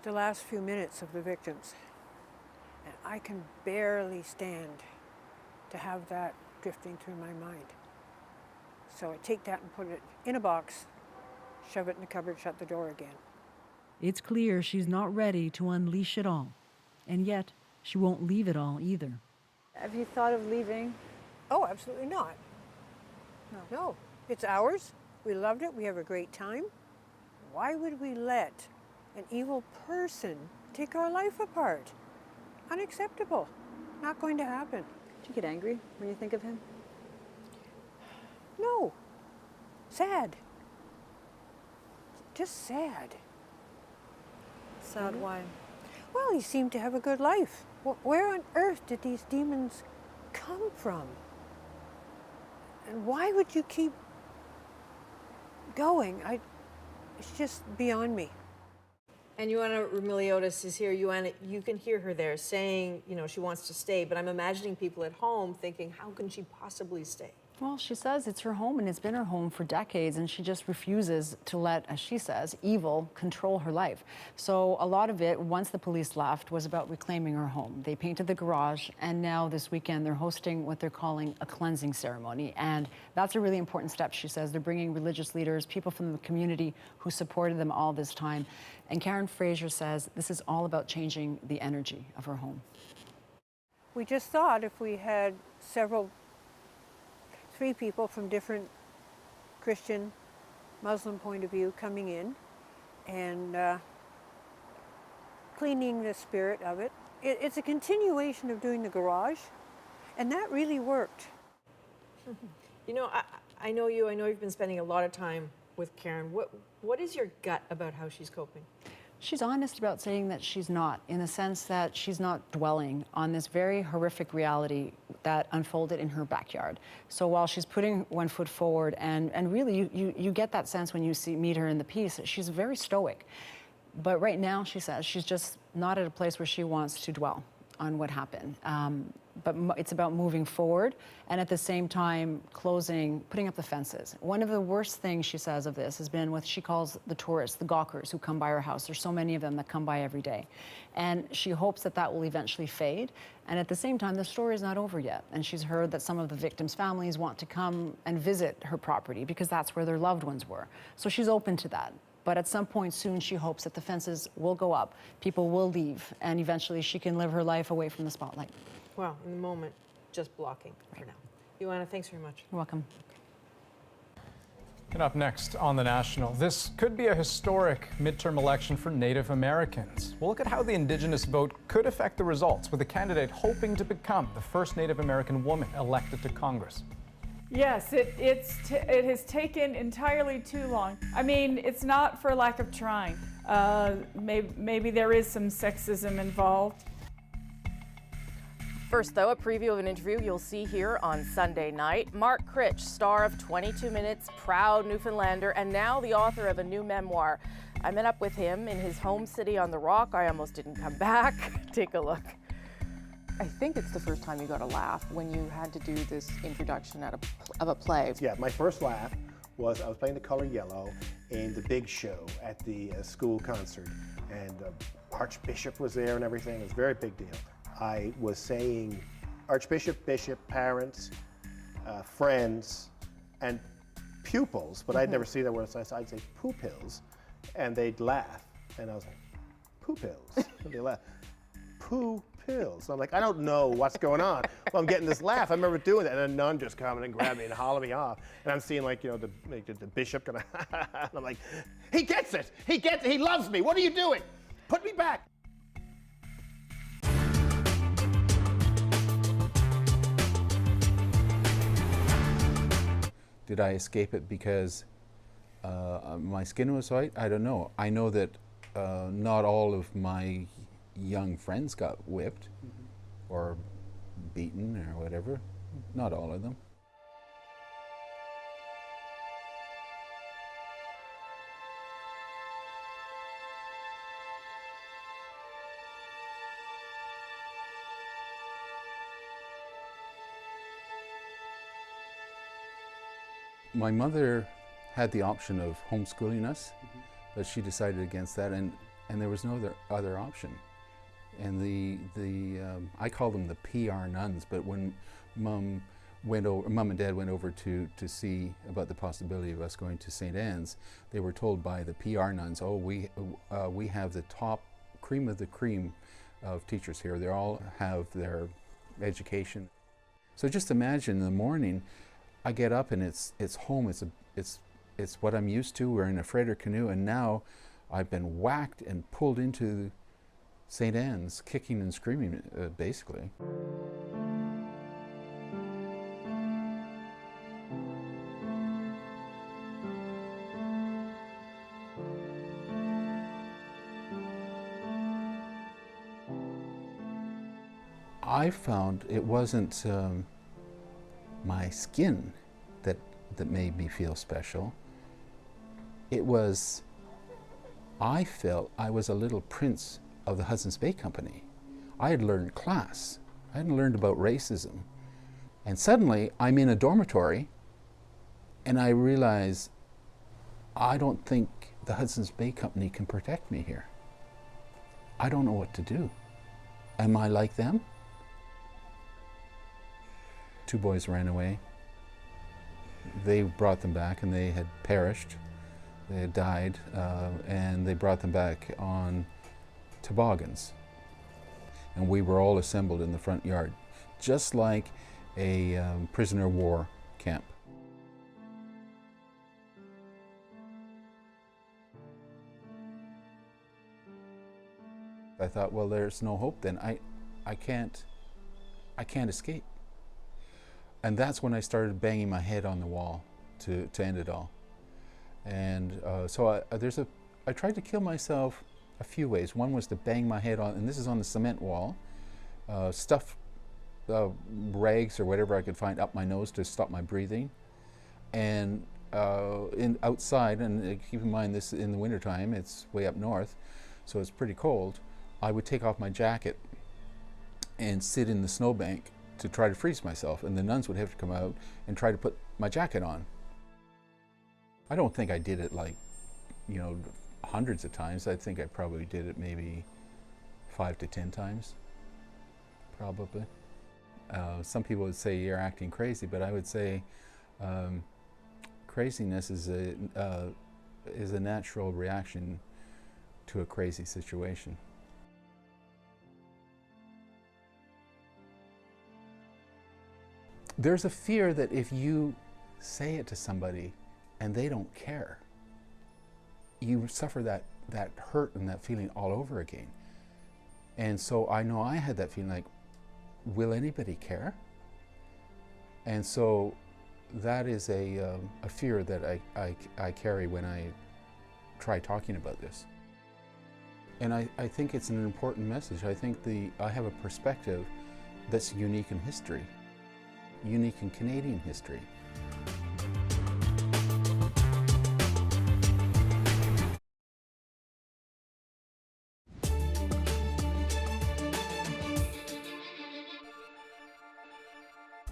the last few minutes of the victims. And I can barely stand to have that drifting through my mind. So I take that and put it in a box, shove it in the cupboard, shut the door again. It's clear she's not ready to unleash it all. And yet, she won't leave it all either. Have you thought of leaving? Oh, absolutely not. No. It's ours. We loved it. We have a great time. Why would we let an evil person take our life apart? Unacceptable. Not going to happen. Do you get angry when you think of him? No. Sad. Just sad. Sad, why? Well, he seemed to have a good life. Where on earth did these demons come from? And why would you keep going? It's just beyond me. And Joanna Remiliotis is here. Joanna, you can hear her there saying, you know, she wants to stay, but I'm imagining people at home thinking, how can she possibly stay? Well, she says it's her home and it's been her home for decades, and she just refuses to let, as she says, evil control her life. So a lot of it, once the police left, was about reclaiming her home. They painted the garage, and now this weekend they're hosting what they're calling a cleansing ceremony. And that's a really important step, she says. They're bringing religious leaders, people from the community who supported them all this time. And Karen Fraser says this is all about changing the energy of her home. We just thought if we had three people from different Christian, Muslim point of view coming in and cleaning the spirit of it. It's a continuation of doing the garage, and that really worked. You know, I know you. I know you've been spending a lot of time with Karen. What is your gut about how she's coping? She's honest about saying that she's not, in the sense that she's not dwelling on this very horrific reality that unfolded in her backyard. So while she's putting one foot forward, and really you get that sense when you meet her in the piece, she's very stoic. But right now, she says, she's just not at a place where she wants to dwell on what happened. But it's about moving forward and at the same time putting up the fences. One of the worst things, she says, of this has been what she calls the tourists, the gawkers who come by her house. There's so many of them that come by every day. And she hopes that that will eventually fade. And at the same time, the story is not over yet. And she's heard that some of the victims' families want to come and visit her property because that's where their loved ones were. So she's open to that. But at some point soon, she hopes that the fences will go up, people will leave, and eventually she can live her life away from the spotlight. Well, in the moment, just blocking for now. Joanna, thanks very much. You're welcome. And up next on The National, this could be a historic midterm election for Native Americans. We'll look at how the Indigenous vote could affect the results, with a candidate hoping to become the first Native American woman elected to Congress. Yes, it has taken entirely too long. I mean, it's not for lack of trying. Maybe there is some sexism involved. First, though, a preview of an interview you'll see here on Sunday night. Mark Critch, star of 22 Minutes, proud Newfoundlander, and now the author of a new memoir. I met up with him in his home city on the Rock. I almost didn't come back. Take a look. I think it's the first time you got a laugh when you had to do this introduction of a play. Yeah, my first laugh was I was playing the color yellow in the big show at the school concert, and Archbishop was there and everything. It was a very big deal. I was saying Archbishop, bishop, parents, friends, and pupils, but I'd never see that word, so I'd say pupils, and they'd laugh. And I was like, poo pills. And they laughed, poo pills. So I'm like, I don't know what's going on. Well, I'm getting this laugh. I remember doing that, and a nun just coming and grabbed me and hauling me off. And I'm seeing like, you know, the bishop kind of, and I'm like, he gets it. He gets it. He loves me. What are you doing? Put me back. Did I escape it because my skin was white? I don't know. I know that not all of my young friends got whipped or beaten or whatever. Not all of them. My mother had the option of homeschooling us, but she decided against that, and there was no other option. And I call them the PR nuns, but when Mom and Dad went over to see about the possibility of us going to St. Anne's, they were told by the PR nuns, oh, we have the top cream of the cream of teachers here. They all have their education. So just imagine in the morning, I get up and it's home. It's what I'm used to. We're in a freighter canoe, and now I've been whacked and pulled into St. Anne's, kicking and screaming, basically. I found it wasn't my skin that made me feel special. It was, I felt I was a little prince of the Hudson's Bay Company. I had learned class. I hadn't learned about racism. And suddenly I'm in a dormitory and I realize I don't think the Hudson's Bay Company can protect me here. I don't know what to do. Am I like them? 2 boys ran away. They brought them back and they had perished. They had died, and they brought them back on toboggans. And we were all assembled in the front yard, just like a prisoner of war camp. I thought, well, there's no hope then. I can't escape. And that's when I started banging my head on the wall to end it all. And so I tried to kill myself a few ways. One was to bang my head on, and this is on the cement wall, stuff rags or whatever I could find up my nose to stop my breathing. And outside, and keep in mind this in the wintertime, it's way up north, so it's pretty cold, I would take off my jacket and sit in the snowbank to try to freeze myself, and the nuns would have to come out and try to put my jacket on. I don't think I did it like, you know, hundreds of times. I think I probably did it maybe 5 to 10 times, probably. Some people would say you're acting crazy, but I would say craziness is a natural reaction to a crazy situation. There's a fear that if you say it to somebody and they don't care, you suffer that hurt and that feeling all over again. And so I know I had that feeling like, will anybody care? And so that is a fear that I carry when I try talking about this. And I think it's an important message. I think I have a perspective that's unique in history. Unique in Canadian history.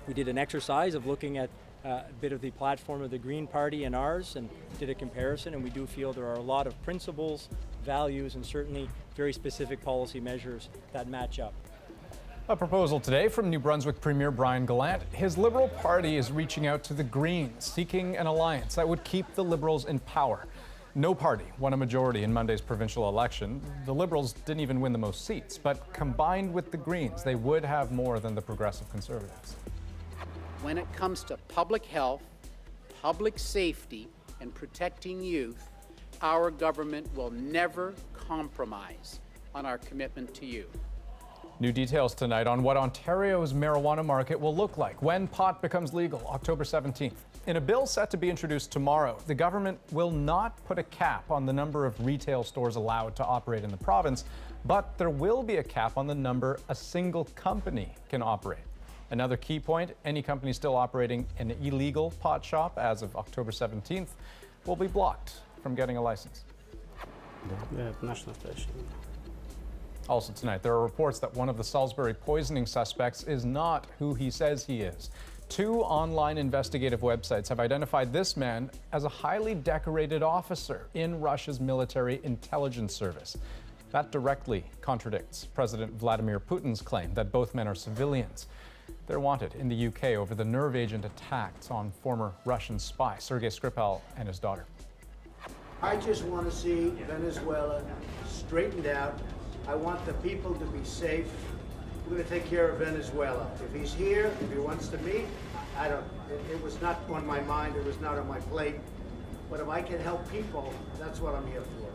We did an exercise of looking at a bit of the platform of the Green Party and ours, and did a comparison, and we do feel there are a lot of principles, values, and certainly very specific policy measures that match up. A proposal today from New Brunswick Premier Brian Gallant. His Liberal Party is reaching out to the Greens, seeking an alliance that would keep the Liberals in power. No party won a majority in Monday's provincial election. The Liberals didn't even win the most seats, but combined with the Greens, they would have more than the Progressive Conservatives. When it comes to public health, public safety, and protecting youth, our government will never compromise on our commitment to you. New details tonight on what Ontario's marijuana market will look like when pot becomes legal October 17th. In a bill set to be introduced tomorrow, the government will not put a cap on the number of retail stores allowed to operate in the province, but there will be a cap on the number a single company can operate. Another key point, any company still operating an illegal pot shop as of October 17th will be blocked from getting a license. Also tonight, there are reports that one of the Salisbury poisoning suspects is not who he says he is. 2 online investigative websites have identified this man as a highly decorated officer in Russia's military intelligence service. That directly contradicts President Vladimir Putin's claim that both men are civilians. They're wanted in the UK over the nerve agent attacks on former Russian spy Sergei Skripal and his daughter. I just want to see Venezuela straightened out. I want the people to be safe. We're going to take care of Venezuela. If he's here, if he wants to meet, it was not on my mind, it was not on my plate. But if I can help people, that's what I'm here for.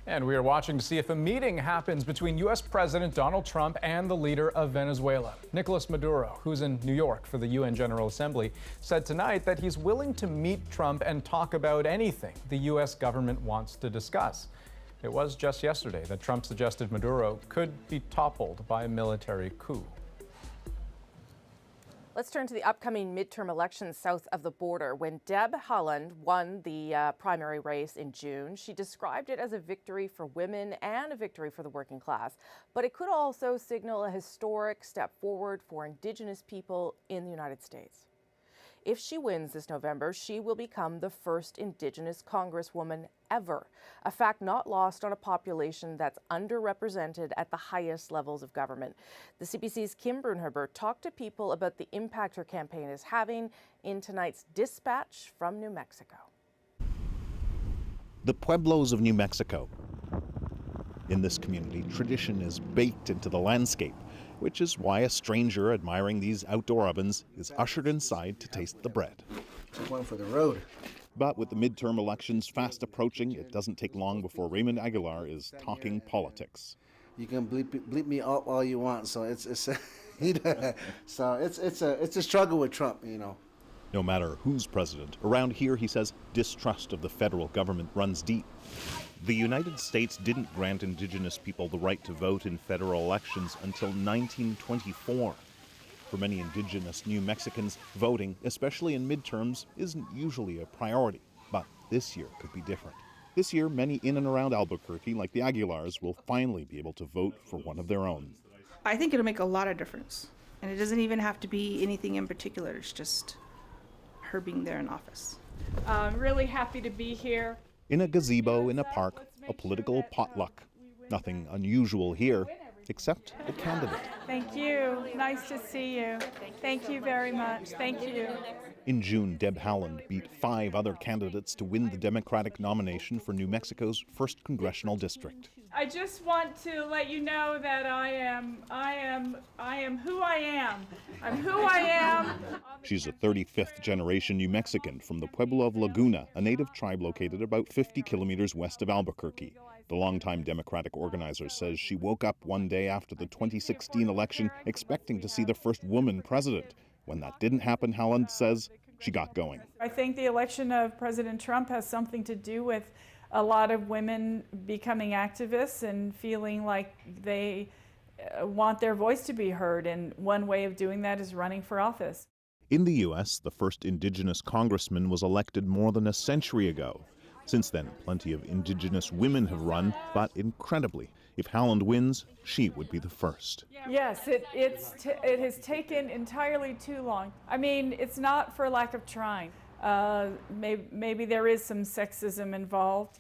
And we are watching to see if a meeting happens between U.S. President Donald Trump and the leader of Venezuela. Nicolas Maduro, who's in New York for the UN General Assembly, said tonight that he's willing to meet Trump and talk about anything the U.S. government wants to discuss. It was just yesterday that Trump suggested Maduro could be toppled by a military coup. Let's turn to the upcoming midterm elections south of the border. When Deb Haaland won the primary race in June, she described it as a victory for women and a victory for the working class. But it could also signal a historic step forward for Indigenous people in the United States. If she wins this November, she will become the first Indigenous Congresswoman ever, a fact not lost on a population that's underrepresented at the highest levels of government. The CBC's Kim Brunherber talked to people about the impact her campaign is having in tonight's Dispatch from New Mexico. The Pueblos of New Mexico. In this community, tradition is baked into the landscape, which is why a stranger admiring these outdoor ovens is ushered inside to taste the bread. Took one for the road. But with the midterm elections fast approaching, it doesn't take long before Raymond Aguilar is talking politics. You can bleep me out all you want, so it's a struggle with Trump, you know. No matter who's president, around here he says distrust of the federal government runs deep. The United States didn't grant Indigenous people the right to vote in federal elections until 1924. For many Indigenous New Mexicans, voting, especially in midterms, isn't usually a priority. But this year could be different. This year, many in and around Albuquerque, like the Aguilars, will finally be able to vote for one of their own. I think it'll make a lot of difference. And it doesn't even have to be anything in particular. It's just her being there in office. I'm really happy to be here. In a gazebo in a park, a political potluck. Nothing unusual here, except the candidate. Thank you. Nice to see you. Thank you very much. Thank you. In June, Deb Haaland beat 5 other candidates to win the Democratic nomination for New Mexico's 1st Congressional District. I just want to let you know that I am who I am. I'm who I am. She's a 35th generation New Mexican from the Pueblo of Laguna, a native tribe located about 50 kilometers west of Albuquerque. The longtime Democratic organizer says she woke up one day after the 2016 election expecting to see the first woman president. When that didn't happen, Haaland says she got going. I think the election of President Trump has something to do with a lot of women becoming activists and feeling like they want their voice to be heard, and one way of doing that is running for office. In the U.S., the first Indigenous congressman was elected more than a century ago. Since then, plenty of Indigenous women have run, but incredibly, if Haaland wins, she would be the first. Yes, it has taken entirely too long. I mean, it's not for lack of trying. Maybe there is some sexism involved.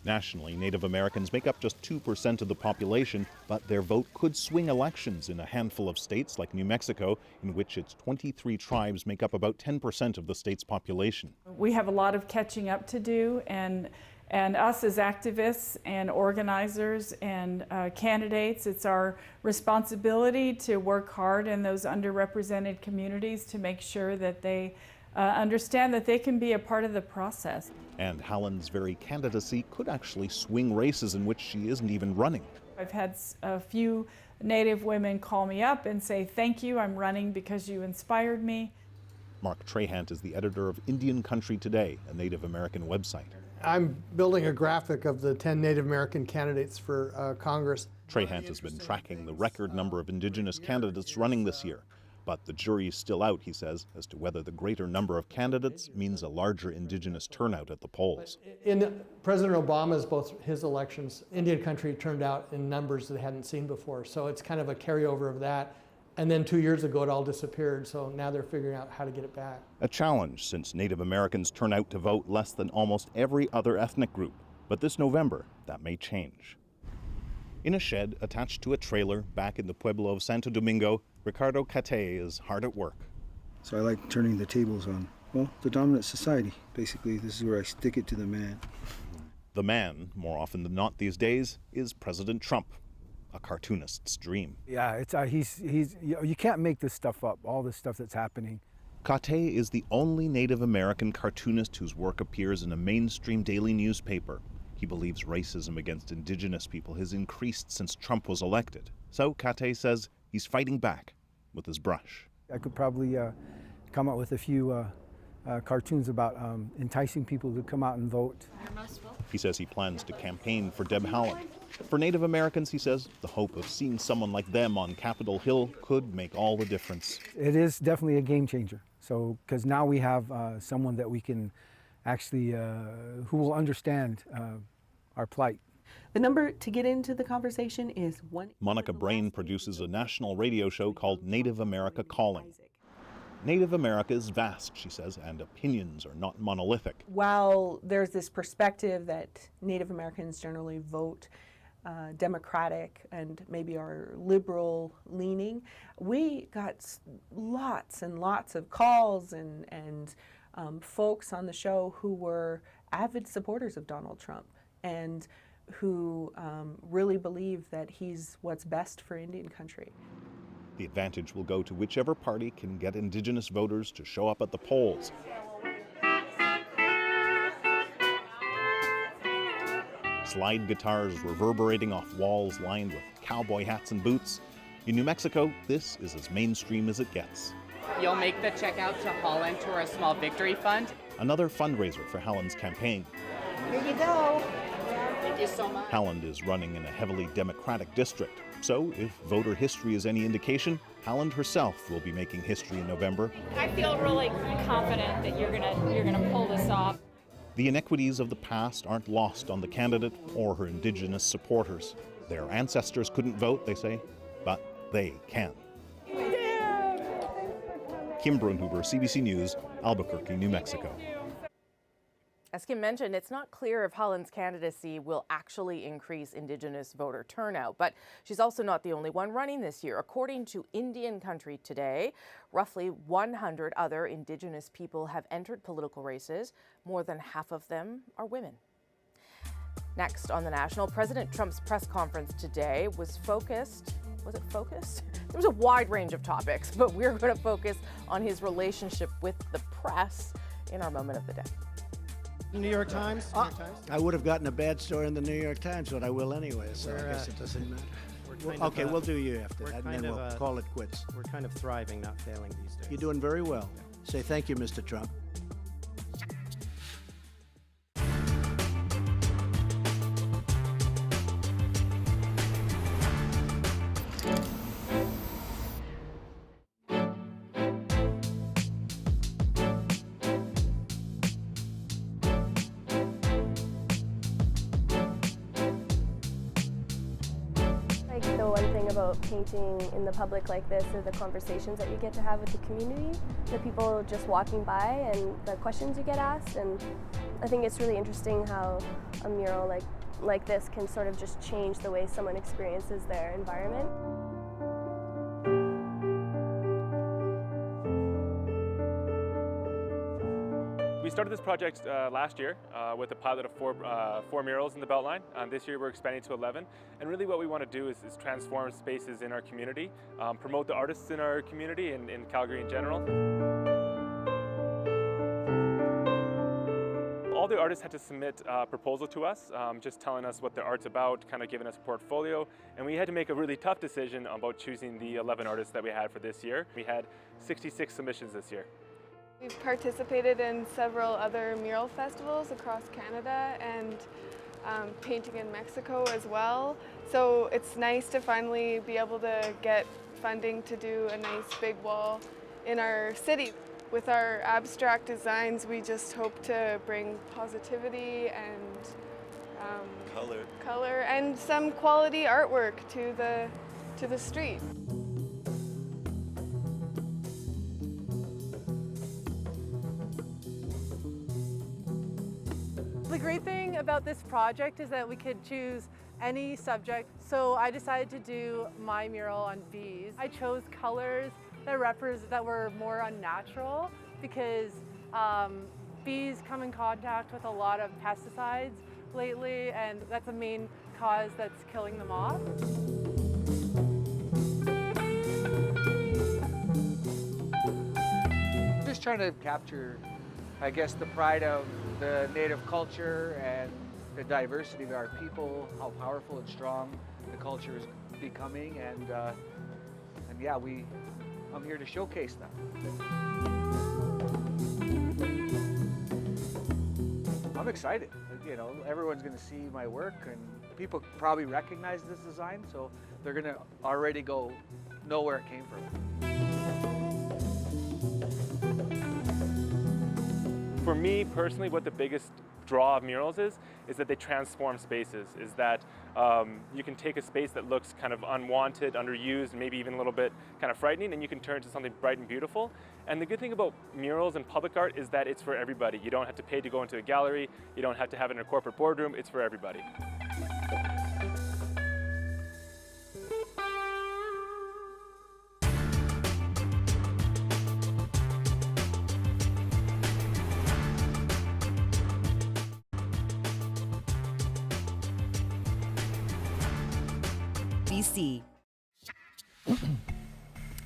Nationally, Native Americans make up just 2% of the population, but their vote could swing elections in a handful of states like New Mexico, in which its 23 tribes make up about 10% of the state's population. We have a lot of catching up to do, and And us as activists and organizers and candidates, it's our responsibility to work hard in those underrepresented communities to make sure that they understand that they can be a part of the process. And Halland's very candidacy could actually swing races in which she isn't even running. I've had a few Native women call me up and say, "Thank you, I'm running because you inspired me." Mark Trahant is the editor of Indian Country Today, a Native American website. I'm building a graphic of the 10 Native American candidates for Congress. Trahant has been tracking the record number of Indigenous candidates running this year. But the jury is still out, he says, as to whether the greater number of candidates means a larger Indigenous turnout at the polls. In President Obama's, both his elections, Indian Country turned out in numbers they hadn't seen before. So it's kind of a carryover of that. And then 2 years ago, it all disappeared. So now they're figuring out how to get it back. A challenge, since Native Americans turn out to vote less than almost every other ethnic group. But this November, that may change. In a shed attached to a trailer back in the Pueblo of Santo Domingo, Ricardo Cate is hard at work. So I like turning the tables on, well, the dominant society. Basically, this is where I stick it to the man. The man, more often than not these days, is President Trump, a cartoonist's dream. Yeah, it's you can't make this stuff up, all this stuff that's happening. Cate is the only Native American cartoonist whose work appears in a mainstream daily newspaper. He believes racism against Indigenous people has increased since Trump was elected. So Cate says he's fighting back with his brush. I could probably come up with a few cartoons about enticing people to come out and vote. He says he plans to campaign for Deb Haaland. For Native Americans, he says, the hope of seeing someone like them on Capitol Hill could make all the difference. It is definitely a game changer. So, because now we have someone that we can actually, who will understand our plight. The number to get into the conversation is 1. Monica Brain produces a national radio show called Native America Calling. Native America is vast, she says, and opinions are not monolithic. While there's this perspective that Native Americans generally vote Democratic and maybe are liberal leaning, we got lots and lots of calls and folks on the show who were avid supporters of Donald Trump and who really believe that he's what's best for Indian country. The advantage will go to whichever party can get Indigenous voters to show up at the polls. Slide guitars reverberating off walls lined with cowboy hats and boots. In New Mexico, this is as mainstream as it gets. You'll make the check out to Haaland to our small victory fund. Another fundraiser for Haaland's campaign. Here you go. Thank you so much. Haaland is running in a heavily Democratic district. So, if voter history is any indication, Haaland herself will be making history in November. I feel really confident that you're gonna pull this off. The inequities of the past aren't lost on the candidate or her Indigenous supporters. Their ancestors couldn't vote, they say, but they can. Kim Brunhuber, CBC News, Albuquerque, New Mexico. As Kim mentioned, it's not clear if Haaland's candidacy will actually increase Indigenous voter turnout, but she's also not the only one running this year. According to Indian Country Today, roughly 100 other Indigenous people have entered political races. More than half of them are women. Next on The National, President Trump's press conference today was focused. Was it focused? There was a wide range of topics, but we're going to focus on his relationship with the press in our moment of the day. New York Times? I would have gotten a bad story in the New York Times, but I will anyway, so I guess it doesn't matter. Okay, we'll do you after that, and then we'll call it quits. We're kind of thriving, not failing these days. You're doing very well. Say thank you, Mr. Trump. The one thing about painting in the public like this are the conversations that you get to have with the community, the people just walking by and the questions you get asked, and I think it's really interesting how a mural like this can sort of just change the way someone experiences their environment. We started this project last year with a pilot of four murals in the Beltline. This year we're expanding to 11. And really what we want to do is transform spaces in our community, promote the artists in our community and in Calgary in general. All the artists had to submit a proposal to us, just telling us what their art's about, kind of giving us a portfolio. And we had to make a really tough decision about choosing the 11 artists that we had for this year. We had 66 submissions this year. We've participated in several other mural festivals across Canada and painting in Mexico as well. So it's nice to finally be able to get funding to do a nice big wall in our city. With our abstract designs, we just hope to bring positivity and color and some quality artwork to the street. The great thing about this project is that we could choose any subject, so I decided to do my mural on bees. I chose colors that were more unnatural because bees come in contact with a lot of pesticides lately, and that's a main cause that's killing them off. Just trying to capture, I guess, the pride of the Native culture and the diversity of our people, how powerful and strong the culture is becoming, and yeah, I'm here to showcase them. I'm excited. You know, everyone's going to see my work, and people probably recognize this design, so they're going to already know where it came from. For me personally, what the biggest draw of murals is that they transform spaces, is that you can take a space that looks kind of unwanted, underused, maybe even a little bit kind of frightening, and you can turn it into something bright and beautiful. And the good thing about murals and public art is that it's for everybody. You don't have to pay to go into a gallery, you don't have to have it in a corporate boardroom, it's for everybody. CBC.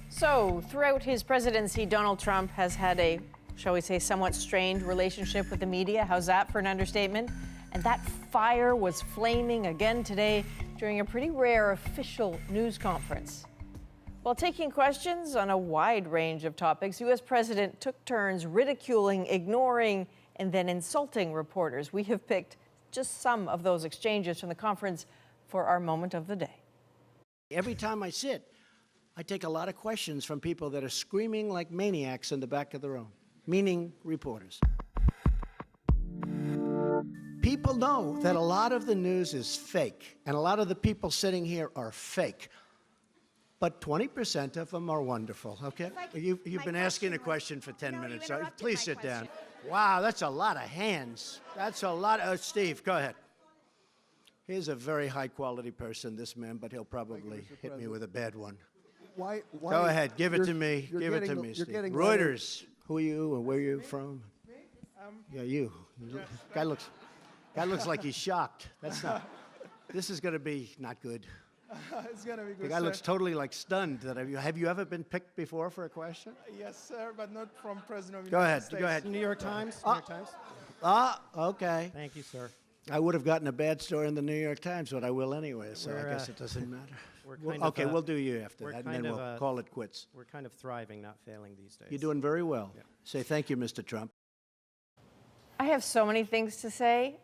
So, throughout his presidency, Donald Trump has had a, shall we say, somewhat strained relationship with the media. How's that for an understatement? And that fire was flaming again today during a pretty rare official news conference. While taking questions on a wide range of topics, U.S. President took turns ridiculing, ignoring, and then insulting reporters. We have picked just some of those exchanges from the conference for our moment of the day. Every time I sit, I take a lot of questions from people that are screaming like maniacs in the back of the room, meaning reporters. People know that a lot of the news is fake, and a lot of the people sitting here are fake. But 20% of them are wonderful, okay? You've been asking a question for 10 minutes, so please sit down. Wow, that's a lot of hands. That's a lot of, Steve, go ahead. He's a very high-quality person, this man, but he'll probably hit me with a bad one. Why Go ahead, give it to me. Give it to me, Steve. Reuters. Who are you and where are you from? Me? Yeah, you. Guy looks like he's shocked. That's not. This is going to be not good. It's going to be good. The guy looks totally like stunned. Have you ever been picked before for a question? Yes, sir, but not from President of the Go United ahead. States. Go ahead. New York Times. New York Times. Okay. Thank you, sir. I would have gotten a bad story in the New York Times, but I will anyway, so I guess it doesn't matter. Okay, we'll do you after that, and then we'll call it quits. We're kind of thriving, not failing these days. You're doing very well. Yeah. Say thank you, Mr. Trump. I have so many things to say.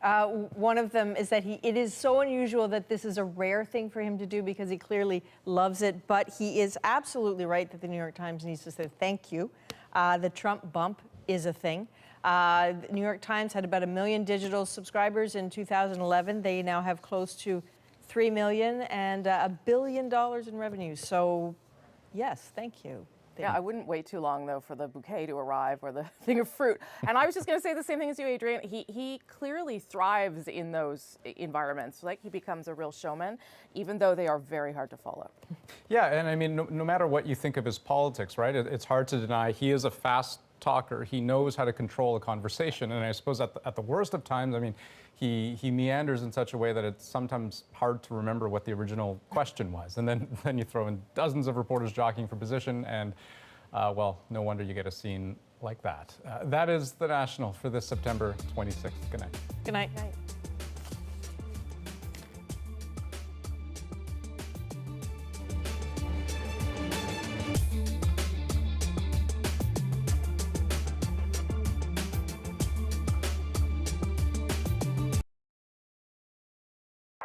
One of them is that it is so unusual that this is a rare thing for him to do because he clearly loves it, but he is absolutely right that the New York Times needs to say thank you. The Trump bump is a thing. The New York Times had about 1 million digital subscribers in 2011. They now have close to 3 million and $1 billion in revenue. So, yes, thank you. Yeah, I wouldn't wait too long, though, for the bouquet to arrive or the thing of fruit. And I was just going to say the same thing as you, Adrian. He clearly thrives in those environments. Like, he becomes a real showman, even though they are very hard to follow. Yeah, and I mean, no matter what you think of his politics, right, it's hard to deny he is a fast talker. He knows how to control a conversation. And I suppose at the worst of times, I mean, he meanders in such a way that it's sometimes hard to remember what the original question was. And then you throw in dozens of reporters jockeying for position, and well, no wonder you get a scene like that. That is The National for this September 26th. Good night. Good night.